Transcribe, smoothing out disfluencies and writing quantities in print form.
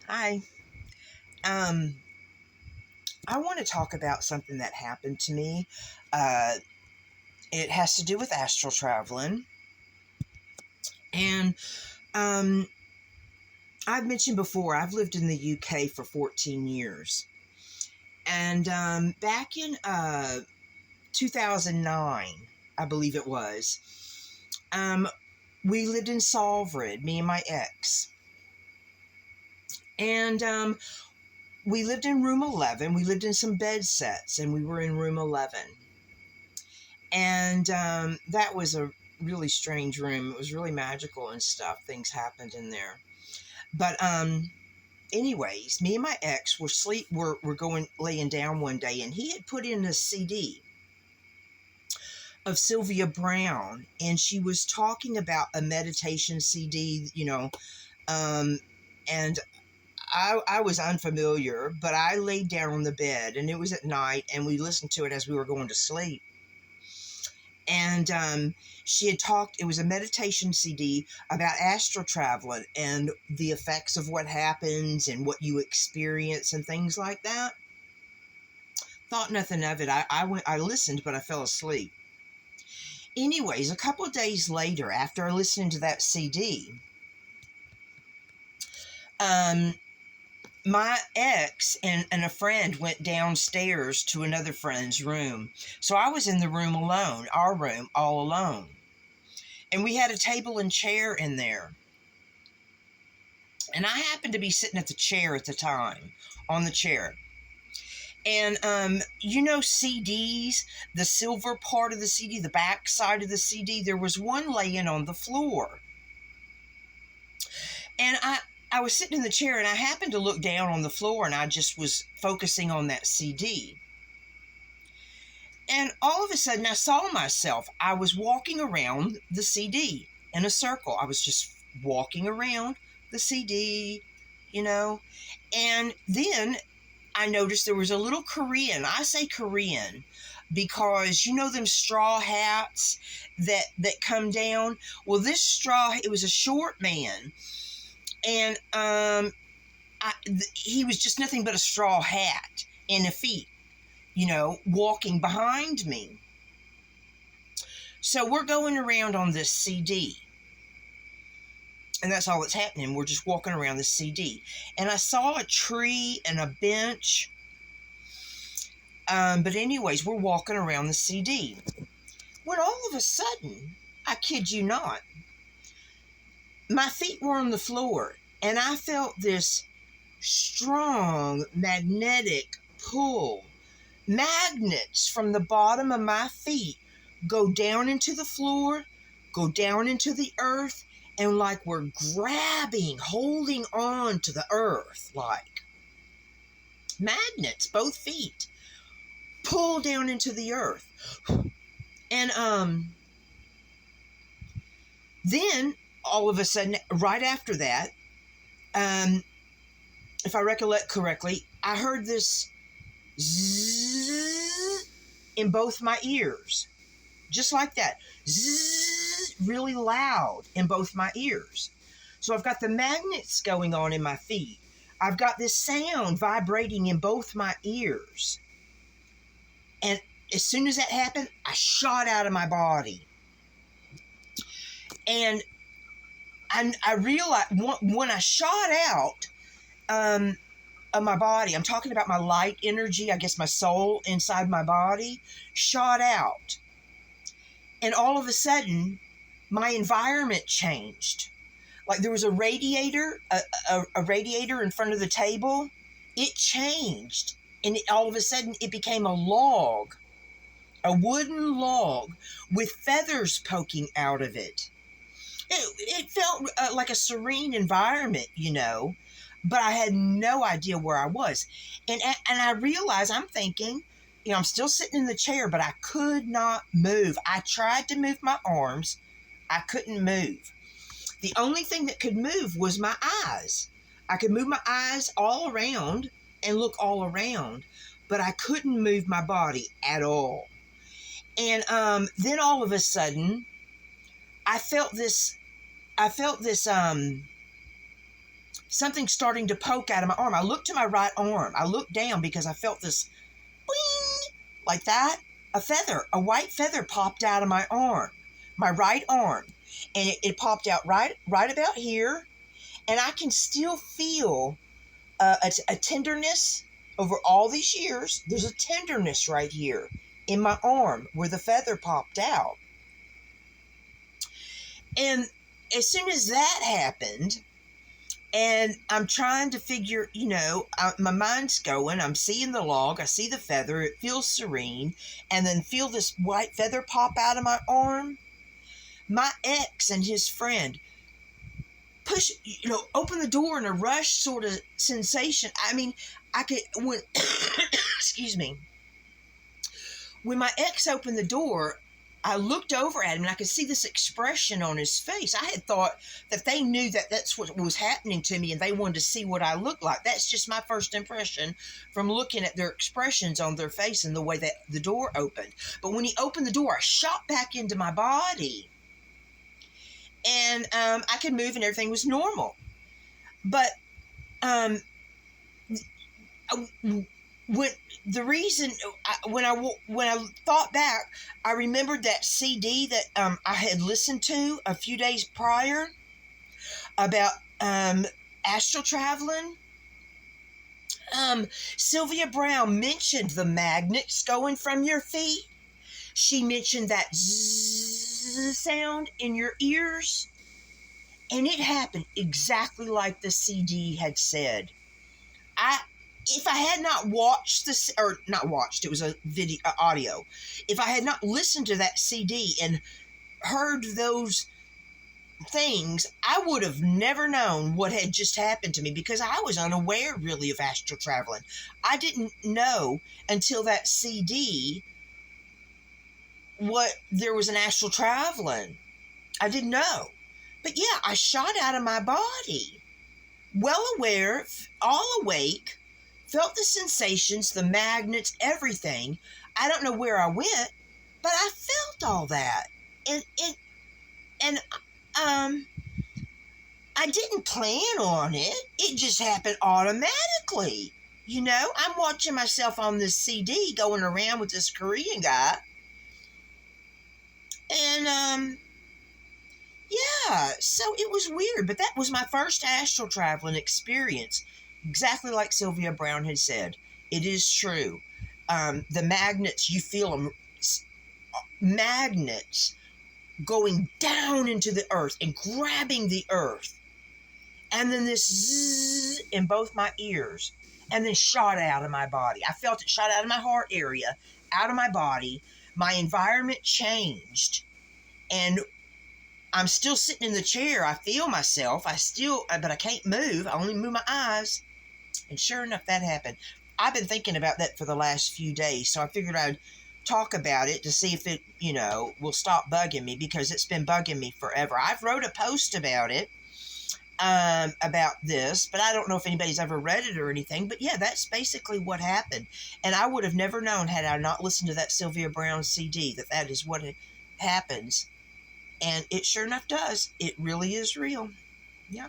Hi. Um, I want to talk about something that happened to me. Uh, it has to do with astral traveling. And um, I've mentioned before, I've lived in the UK for 14 years. And back in 2009, I believe it was, um, we lived in Soffrydd, me and my ex. And we lived in room 11. We lived in some bed sets, and we were in room 11. And that was a really strange room. It was really magical and stuff. Things happened in there. But anyways, me and my ex were going laying down one day, and he had put in a CD of Sylvia Brown, and she was talking about a meditation CD, and I was unfamiliar, but I laid down on the bed, and it was at night, and we listened to it as we were going to sleep. And she had talked, it was a meditation CD about astral traveling and the effects of what happens and what you experience and things like that. Thought nothing of it. I listened, but I fell asleep. Anyways, a couple of days later, after listening to that CD, um, my ex and a friend went downstairs to another friend's room. So I was in the room alone, our room, all alone. And we had a table and chair in there. And I happened to be sitting at the chair at the time, on the chair. And CDs, the silver part of the CD, the back side of the CD, there was one laying on the floor. And I was sitting in the chair, and I happened to look down on the floor, and I just was focusing on that CD. And all of a sudden, I saw myself. I was walking around the CD in a circle. I was just walking around the CD, And then I noticed there was a little Korean. I say Korean because them straw hats that come down. Well, this straw, it was a short man, and he was just nothing but a straw hat and a feet, walking behind me. So we're going around on this CD. And that's all that's happening. We're just walking around the CD. And I saw a tree and a bench. But anyways, we're walking around the CD. When all of a sudden, I kid you not, my feet were on the floor. And I felt this strong magnetic pull. Magnets from the bottom of my feet go down into the floor, go down into the earth, and like we're grabbing, holding on to the earth, like magnets, both feet, pull down into the earth. And then all of a sudden, right after that, if I recollect correctly, I heard this zzz in both my ears, just like that. Zzz, really loud in both my ears. So I've got the magnets going on in my feet. I've got this sound vibrating in both my ears. And as soon as that happened, I shot out of my body. And I realized when I shot out of my body, I'm talking about my light energy, I guess my soul inside my body, shot out. And all of a sudden, my environment changed. Like there was a radiator in front of the table. It changed. And all of a sudden, it became a log, a wooden log with feathers poking out of it. It felt like a serene environment, but I had no idea where I was. And I realized, I'm thinking, I'm still sitting in the chair, but I could not move. I tried to move my arms. I couldn't move. The only thing that could move was my eyes. I could move my eyes all around and look all around, but I couldn't move my body at all. And then all of a sudden, I felt this something starting to poke out of my arm. I looked to my right arm. I looked down because I felt this boing, like that. A white feather popped out of my arm, my right arm. And it popped out right about here. And I can still feel a tenderness over all these years. There's a tenderness right here in my arm where the feather popped out. And as soon as that happened, and I'm trying to figure, my mind's going, I'm seeing the log, I see the feather, it feels serene, and then feel this white feather pop out of my arm. My ex and his friend open the door in a rush sort of sensation. I mean, excuse me. When my ex opened the door, I looked over at him and I could see this expression on his face. I had thought that they knew that that's what was happening to me and they wanted to see what I looked like. That's just my first impression from looking at their expressions on their face and the way that the door opened. But when he opened the door, I shot back into my body. And I could move and everything was normal. But when I thought back, I remembered that CD that I had listened to a few days prior about astral traveling. Sylvia Brown mentioned the magnets going from your feet. She mentioned that zzz sound in your ears. And it happened exactly like the CD had said. If I had not watched this, or not watched, it was a video, audio. If I had not listened to that CD and heard those things, I would have never known what had just happened to me because I was unaware really of astral traveling. I didn't know until that CD what there was an astral traveling. I didn't know. But yeah, I shot out of my body. Well aware, all awake, felt the sensations, the magnets, everything. I don't know where I went, but I felt all that. And I didn't plan on it. It just happened automatically. I'm watching myself on this CD going around with this Korean guy. And, yeah, so it was weird, but that was my first astral traveling experience, exactly like Sylvia Brown had said. It is true. The magnets, you feel them, magnets going down into the earth and grabbing the earth. And then this zzz in both my ears, and then shot out of my body. I felt it shot out of my heart area, out of my body. My environment changed, and I'm still sitting in the chair. I feel myself. But I can't move. I only move my eyes. And sure enough, that happened. I've been thinking about that for the last few days, so I figured I'd talk about it to see if it, will stop bugging me, because it's been bugging me forever. I've wrote a post about it, about this, but I don't know if anybody's ever read it or anything. But yeah, that's basically what happened. And I would have never known had I not listened to that Sylvia Brown CD that is what happens. And it sure enough does. It really is real. Yeah.